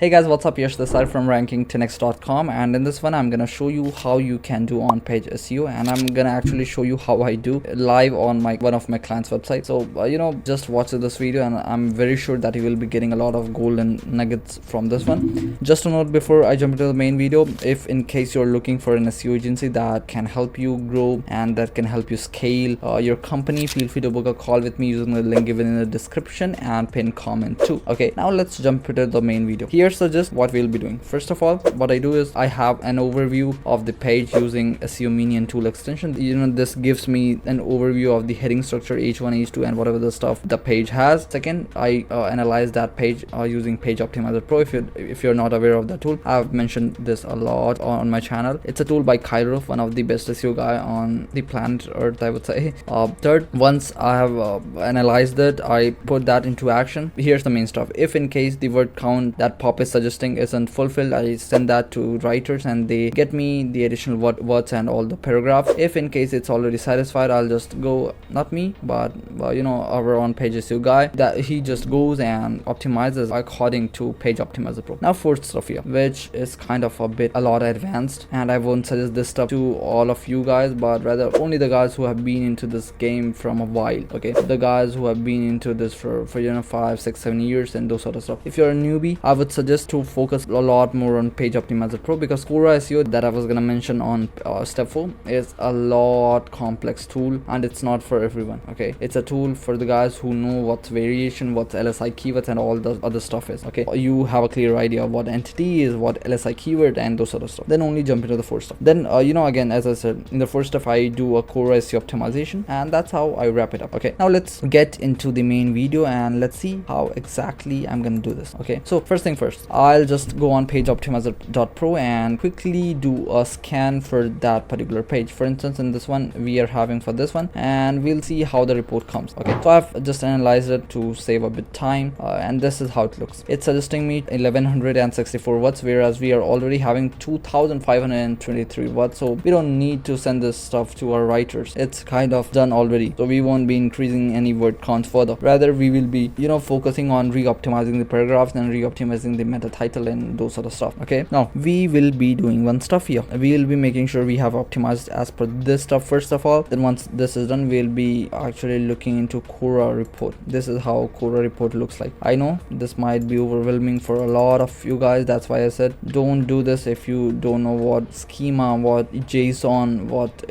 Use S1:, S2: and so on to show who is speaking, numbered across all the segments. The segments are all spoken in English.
S1: Hey guys, what's up? Yash this side from ranking10x.com, and in this one I'm gonna show you how you can do on-page SEO, and I'm gonna actually show you how I do live on one of my clients' websites. So just watch this video, and I'm very sure that you will be getting a lot of golden nuggets from this one. Just a note before I jump into the main video, if in case you're looking for an SEO agency that can help you grow and that can help you scale your company, feel free to book a call with me using the link given in the description and pin comment too. Okay, now let's jump into the main video. Here suggest what we'll be doing. First of all, what I do is I have an overview of the page using SEO Minion tool extension. This gives me an overview of the heading structure, H1, H2, and whatever the stuff the page has. Second, I analyze that page using Page Optimizer Pro. If you're not aware of that tool, I've mentioned this a lot on my channel. It's a tool by Kyle, one of the best SEO guy on the planet Earth, I would say. Third, once I have analyzed it, I put that into action. Here's the main stuff. If in case the word count that Pop is suggesting isn't fulfilled, I send that to writers and they get me the additional words and all the paragraph. If in case it's already satisfied, I'll just go, not me, but our on page SEO guy, that he just goes and optimizes according to Page Optimizer Pro. Now fourth stuff here, which is kind of a lot advanced, and I won't suggest this stuff to all of you guys, but rather only the guys who have been into this game from a while. Okay, the guys who have been into this for 5, 6, 7 years and those sort of stuff. If you're a newbie, I would suggest to focus a lot more on Page Optimizer Pro, because Quora SEO that I was gonna mention on step 4 is a lot complex tool, and it's not for everyone. Okay, it's a tool for the guys who know what's variation, what's LSI keywords, and all the other stuff is. Okay, you have a clear idea of what entity is, what LSI keyword, and those sort of stuff. Then only jump into the fourth stuff. Then again, as I said, in the first step I do a Quora SEO optimization, and that's how I wrap it up. Okay, now let's get into the main video and let's see how exactly I'm gonna do this. Okay, so first thing first, I'll just go on pageoptimizer.pro and quickly do a scan for that particular page. For instance, in this one we are having for this one, and we'll see how the report comes. Okay, so I've just analyzed it to save a bit time, and this is how it looks. It's suggesting me 1164 words, whereas we are already having 2523 words, so we don't need to send this stuff to our writers. It's kind of done already, so we won't be increasing any word count further. Rather, we will be focusing on re-optimizing the paragraphs and re-optimizing the meta title and those sort of stuff. Okay, now we will be doing one stuff here. We will be making sure we have optimized as per this stuff first of all. Then once this is done, we'll be actually looking into Quora report. This is how Quora report looks like. I know this might be overwhelming for a lot of you guys. That's why I said don't do this if you don't know what schema, what JSON, what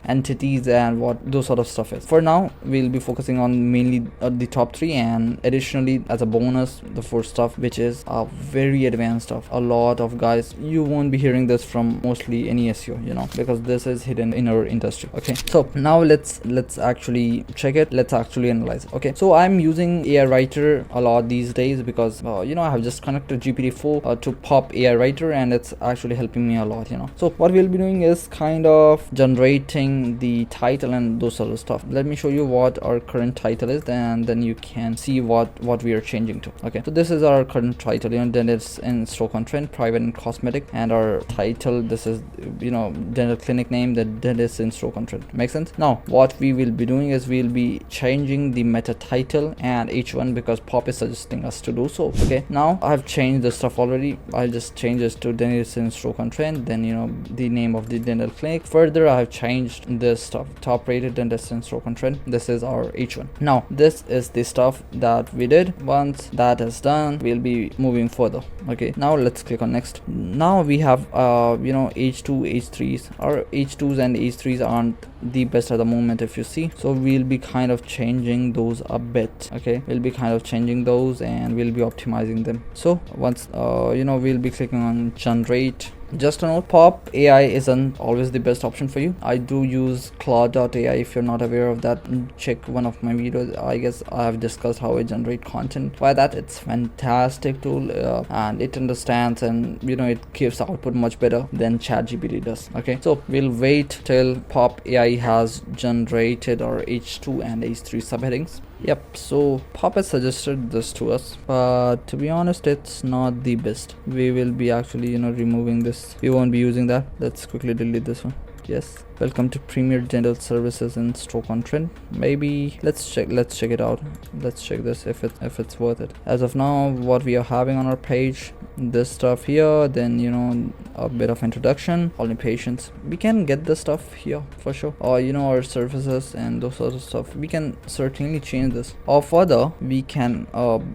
S1: entities, and what those sort of stuff is. For now, we'll be focusing on mainly the top 3, and additionally as a bonus the fourth stuff, which is very advanced stuff. A lot of guys, you won't be hearing this from mostly any SEO, because this is hidden in our industry. Okay, so now let's actually check it. Let's actually analyze it. Okay, so I'm using AI Writer a lot these days because I have just connected GPT-4 to Pop AI Writer, and it's actually helping me a lot. So what we'll be doing is kind of generating the title and those sort of stuff. Let me show you what our current title is, and then you can see what we are changing to. Okay, so this is our current title, then it's in stroke on trend, private and cosmetic, and our title, this is dental clinic name, that is in stroke on trend. Makes sense? Now what we will be doing is we'll be changing the meta title and H1 because Pop is suggesting us to do so. Okay, now I've changed the stuff already. I'll just change this to dentist in stroke on trend, then the name of the dental clinic. Further, I have changed this stuff, top rated dentist in stroke on trend. This is our H1. Now this is the stuff that we did. Once that is done, we'll be moving further. Okay, now let's click on next. Now we have H2, H3s. Our H2s and H3s aren't the best at the moment, if you see, so we'll be kind of changing those a bit. Okay, we'll be kind of changing those and we'll be optimizing them. So once we'll be clicking on generate. Just a note, Pop AI isn't always the best option for you. I do use Claude.ai. If you're not aware of that, check one of my videos. I guess I have discussed how I generate content. By that, it's fantastic tool, and it understands and it gives output much better than ChatGPT does. Okay, so we'll wait till Pop AI has generated our H2 and H3 subheadings. Yep, so Pop has suggested this to us, but to be honest, it's not the best. We will be actually removing this. We won't be using that. Let's quickly delete this one. Yes, welcome to Premier Dental Services in Stoke-on-Trent. Maybe let's check it out. Let's check this if it's worth it. As of now, what we are having on our page, this stuff here, then a bit of introduction, only patients. We can get this stuff here for sure, or our services and those sorts of stuff. We can certainly change this, or further we can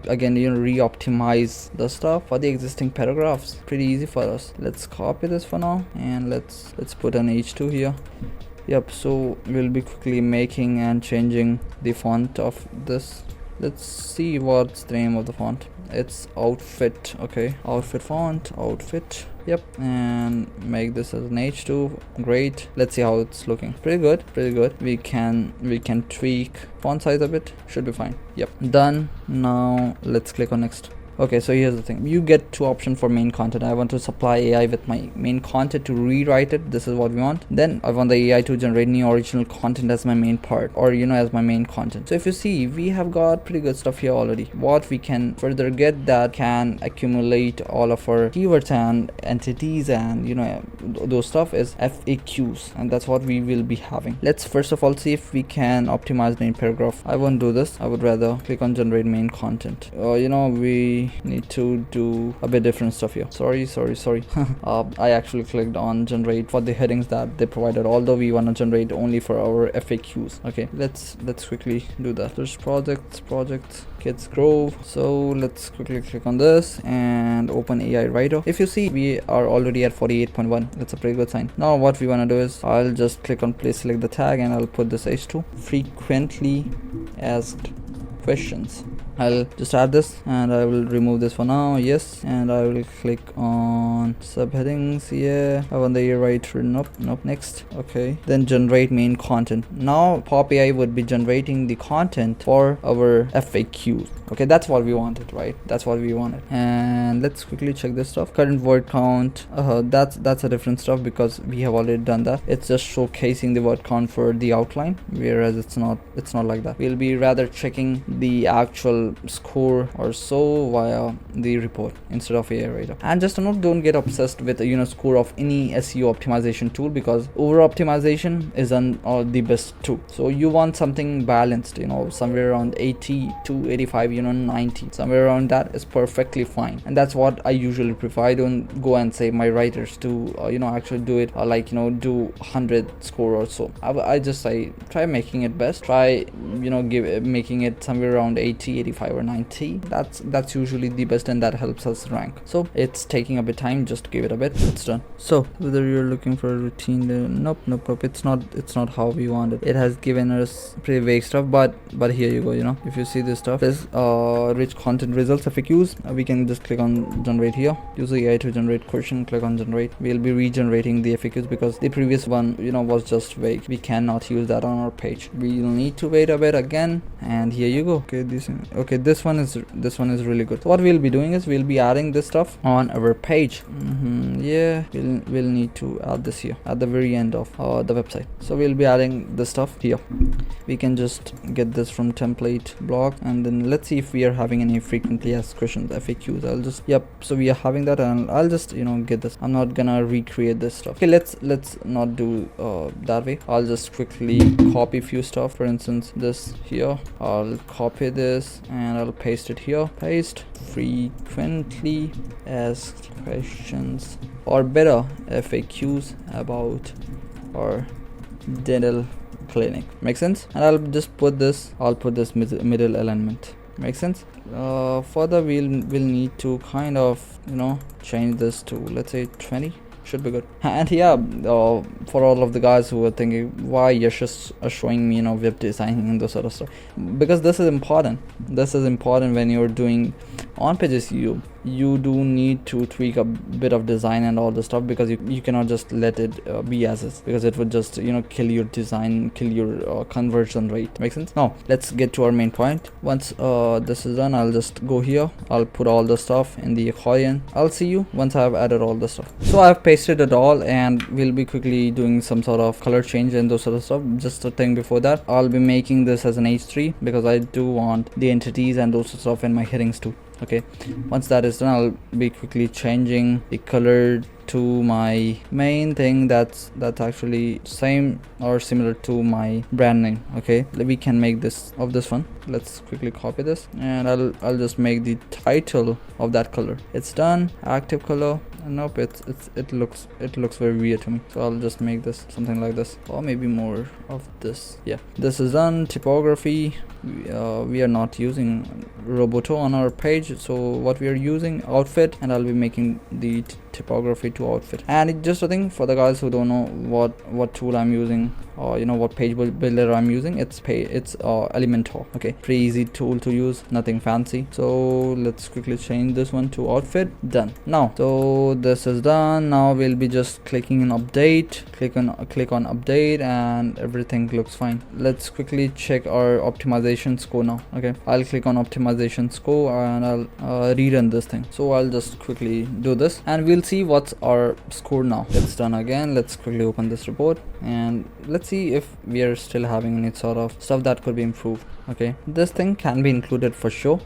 S1: again re-optimize the stuff for the existing paragraphs. Pretty easy for us. Let's copy this for now, and let's put an h2 here. Yep, so we'll be quickly making and changing the font of this. Let's see what's the name of the font. It's outfit. Okay, outfit font, outfit. Yep, and make this as an h2. Great. Let's see how it's looking. Pretty good. We can tweak font size a bit. Should be fine. Yep, done. Now let's click on next. Okay, so here's the thing. You get two options for main content. I want to supply AI with my main content to rewrite it. This is what we want. Then I want the AI to generate new original content as my main part, or as my main content. So if you see, we have got pretty good stuff here already. What we can further get that can accumulate all of our keywords and entities and those stuff is FAQs, and that's what we will be having. Let's first of all see if we can optimize main paragraph. I won't do this. I would rather click on generate main content. We need to do a bit different stuff here. Sorry. I actually clicked on generate for the headings that they provided, although we want to generate only for our FAQs. Okay, let's quickly do that. There's projects Kids Grove. So let's quickly click on this and open AI Writer. If you see, we are already at 48.1. That's a pretty good sign. Now what we want to do is I'll just click on place, select the tag, and I'll put this h2, frequently asked questions. I'll just add this and I will remove this for now. Yes, and I will click on subheadings. Yeah, I want the writer. Nope. Next. Okay, then generate main content. Now Pop AI would be generating the content for our FAQs. Okay, that's what we wanted, right? That's what we wanted. And let's quickly check this stuff. Current word count. That's a different stuff because we have already done that. It's just showcasing the word count for the outline, whereas it's not like that. We'll be rather checking the actual score or so via the report instead of AI Writer. And just a note, don't get obsessed with score of any SEO optimization tool, because over optimization isn't the best tool. So you want something balanced, somewhere around 80 to 85, 90, somewhere around that is perfectly fine. And that's what I usually prefer. I don't go and say my writers to actually do it do 100 score or so. I just say try making it best, try making it somewhere around 80, 85 or 90. That's usually the best, and that helps us rank. So it's taking a bit time, just give it a bit. It's done. So whether you're looking for a routine, nope, it's not how we want it. It has given us pretty vague stuff, but here you go. If you see this stuff, there's rich content results FAQs. We can just click on generate here. Use the AI to generate question. Click on generate. We'll be regenerating the FAQs because the previous one was just vague. We cannot use that on our page. We'll need to wait a bit again, and here you go. Okay, this one is really good. So what we'll be doing is we'll be adding this stuff on our page. Yeah, we'll need to add this here at the very end of the website. So we'll be adding this stuff here. We can just get this from template block, and then let's see if we are having any frequently asked questions FAQs. So we are having that, and I'll just get this. I'm not gonna recreate this stuff. Okay, let's not do that way. I'll just quickly copy few stuff. For instance, this here, I'll copy this and I'll paste it here. Paste frequently asked questions, or better, FAQs about our dental clinic. Make sense? And I'll just put this. I'll put this middle alignment. Make sense? Further, we'll need to kind of change this to, let's say, 20. Should be good. And yeah, for all of the guys who are thinking why you're just showing me web designing and those sort of stuff, because this is important. When you're doing on-page SEO. You do need to tweak a bit of design and all the stuff, because you cannot just let it be as is, because it would just kill your design, kill your conversion rate. Make sense? Now let's get to our main point. Once this is done, I'll just go here. I'll put all the stuff in the accordion. I'll see you once I've added all the stuff. So I've pasted it all, and we'll be quickly doing some sort of color change and those sort of stuff. Just a thing before that, I'll be making this as an h3 because I do want the entities and those stuff in my headings too. Okay, once that is done, I'll be quickly changing the color to my main thing that's actually same or similar to my brand name. Okay, we can make this of this one. Let's quickly copy this, and I'll just make the title of that color. It's done. Active color. Nope, it looks very weird to me, so I'll just make this something like this, or maybe more of this. Yeah, this is done. Typography, we are not using Roboto on our page, so what we are using, outfit, and I'll be making the typography to outfit. And it just a thing for the guys who don't know what tool I'm using, or what page builder I'm using. It's Elementor. Okay, pretty easy tool to use, nothing fancy. So let's quickly change this one to outfit. Done. Now, so this is done. Now we'll be just clicking on update, click on update, and everything looks fine. Let's quickly check our optimization score now. Okay, I'll click on optimization score and I'll rerun this thing. So I'll just quickly do this and we'll see what's our score now. It's done again. Let's quickly open this report and let's see if we are still having any sort of stuff that could be improved. Okay, this thing can be included for sure,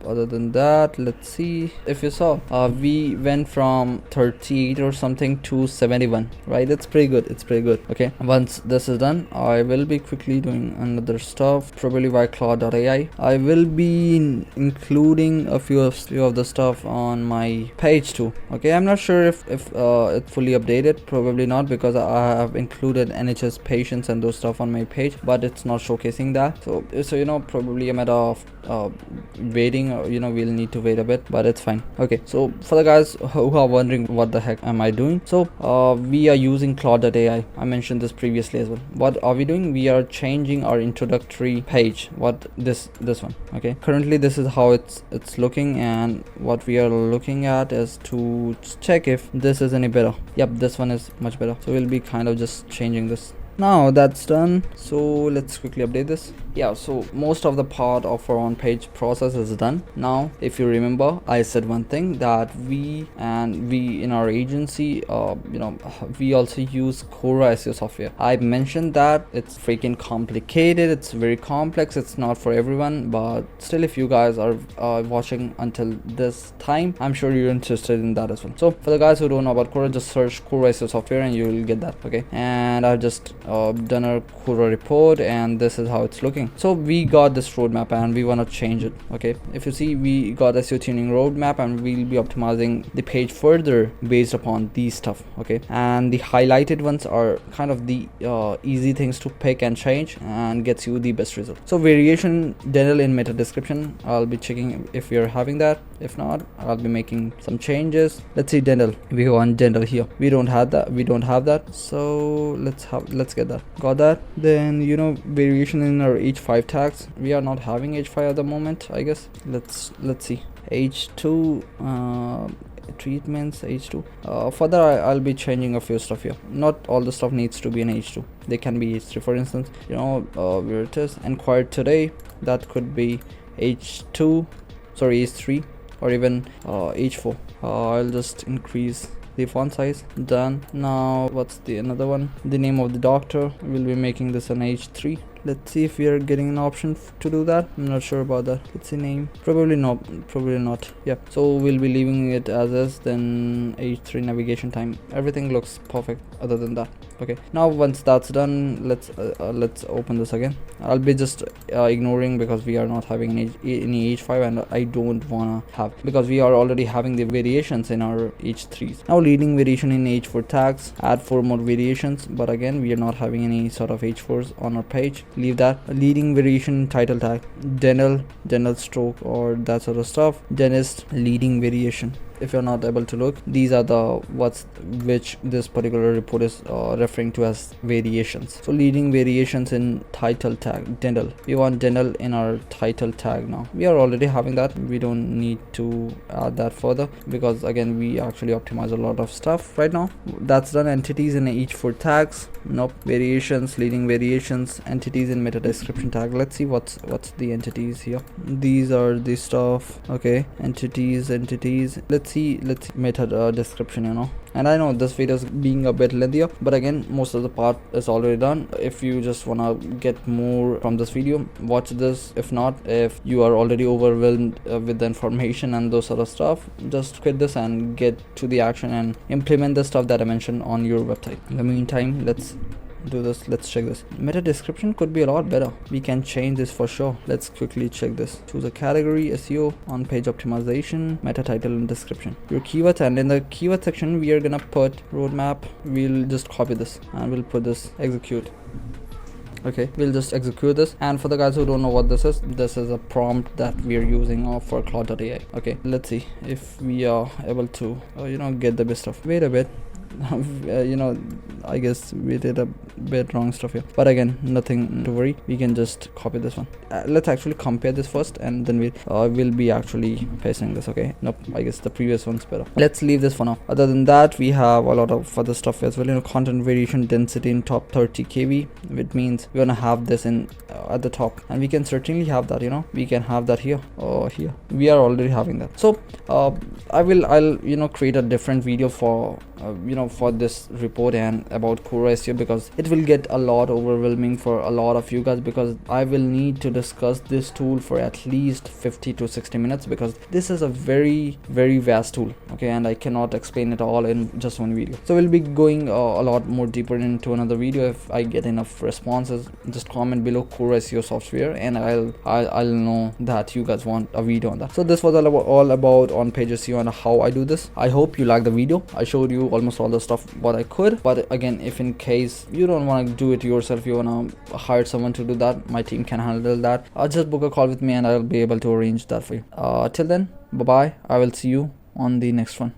S1: other than that, let's see. If you saw, we went from 38 or something to 71, right? It's pretty good. Okay, once this is done, I will be quickly doing another stuff, probably by Claude.ai. I will be including a few of the stuff on my page too. Okay, I'm not sure if it's fully updated, probably not, because I have included NHS patients and those stuff on my page, but it's not showcasing that. So probably a matter of waiting, or we'll need to wait a bit, but it's fine. Okay, so for the guys who are wondering what the heck am I doing, so we are using Claude.ai. I mentioned this previously as well. What are we doing? We are changing our introductory page, this one. Okay, currently this is how it's looking, and what we are looking at is to check if this is any better. Yep, this one is much better, so we'll be kind of just changing this. Now that's done, so let's quickly update this. Yeah, so most of the part of our on-page process is done. Now, if you remember, I said one thing, that we in our agency, we also use Cora SEO software. I mentioned that it's freaking complicated, it's very complex, it's not for everyone, but still, if you guys are watching until this time, I'm sure you're interested in that as well. So for the guys who don't know about Cora, just search Cora SEO software and you will get that. Okay, and I've just done our Cora report, and this is how it's looking. So we got this roadmap and we want to change it. Okay, if you see, we got SEO tuning roadmap and we'll be optimizing the page further based upon these stuff. Okay, and the highlighted ones are kind of the easy things to pick and change and gets you the best result. So variation dental in meta description, I'll be checking if we are having that. If not, I'll be making some changes. Let's see, dental, we want dental here. We don't have that, so let's get that. Got that. Then variation in our H5 tags, we are not having H5 at the moment, I guess. Let's see, H2 treatments, H2. Further, I'll be changing a few stuff here. Not all the stuff needs to be in H2, they can be H3. For instance, where it is inquired today, that could be H3, or even H4. I'll just increase the font size. Done. Now what's the another one? The name of the doctor, we'll be making this an H3. Let's see if we are getting an option to do that. I'm not sure about that. It's a name, probably not. Yeah, so we'll be leaving it as is. Then H3 navigation time, everything looks perfect other than that. Okay, now once that's done, let's open this again. I'll be just ignoring, because we are not having any H5, and I don't wanna have, because we are already having the variations in our H3s. Now leading variation in H4 tags, add 4 more variations, but again we are not having any sort of H4s on our page. Leave that. Leading variation title tag, dental stroke, or that sort of stuff. Dentist leading variation. If you're not able to look, these are the which this particular report is referring to as variations. So leading variations in title tag, dental, we want dental in our title tag. Now we are already having that, we don't need to add that further, because again we actually optimize a lot of stuff right now. That's done. Entities in each 4 tags, nope. Variations, leading variations, entities in meta description tag. Let's see what's the entities here. These are the stuff. Okay, entities. Let's let's see meta description, you know. And I know this video is being a bit lengthier, but again, most of the part is already done. If you just wanna get more from this video, watch this. If not, if you are already overwhelmed with the information and those sort of stuff, just quit this and get to the action and implement the stuff that I mentioned on your website. In the meantime, let's do this. Let's check this. Meta description could be a lot better. We can change this for sure. Let's quickly check this. Choose a category, SEO, on page optimization, meta title and description, your keywords, and in the keyword section we are gonna put roadmap. We'll just copy this and we'll put this execute. Okay, we'll just execute this. And for the guys who don't know what this is a prompt that we are using for Claude.ai. Okay, let's see if we are able to you know, get the best stuff. Wait a bit. You know, I guess we did a bit wrong stuff here, but again, nothing to worry. We can just copy this one. Let's actually compare this first, and then we'll be actually pasting this. Okay, nope, I guess the previous one's better. Let's leave this for now. Other than that, we have a lot of other stuff as well. You know, content variation density in top 30 kb, which means we're gonna have this in at the top, and we can certainly have that. You know, we can have that here or here. We are already having that. So I'll you know, create a different video for you know, for this report and about core SEO, because it will get a lot overwhelming for a lot of you guys, because I will need to discuss this tool for at least 50 to 60 minutes, because this is a very vast tool. Okay, and I cannot explain it all in just one video. So we'll be going a lot more deeper into another video. If I get enough responses, just comment below core SEO software, and I'll know that you guys want a video on that. So this was all about on page SEO and how I do this. I hope you liked the video. I showed you almost all the stuff what I could, but again, if in case you don't want to do it yourself, you want to hire someone to do that, my team can handle that. Just book a call with me and I'll be able to arrange that for you. Till then, bye bye. I will see you on the next one.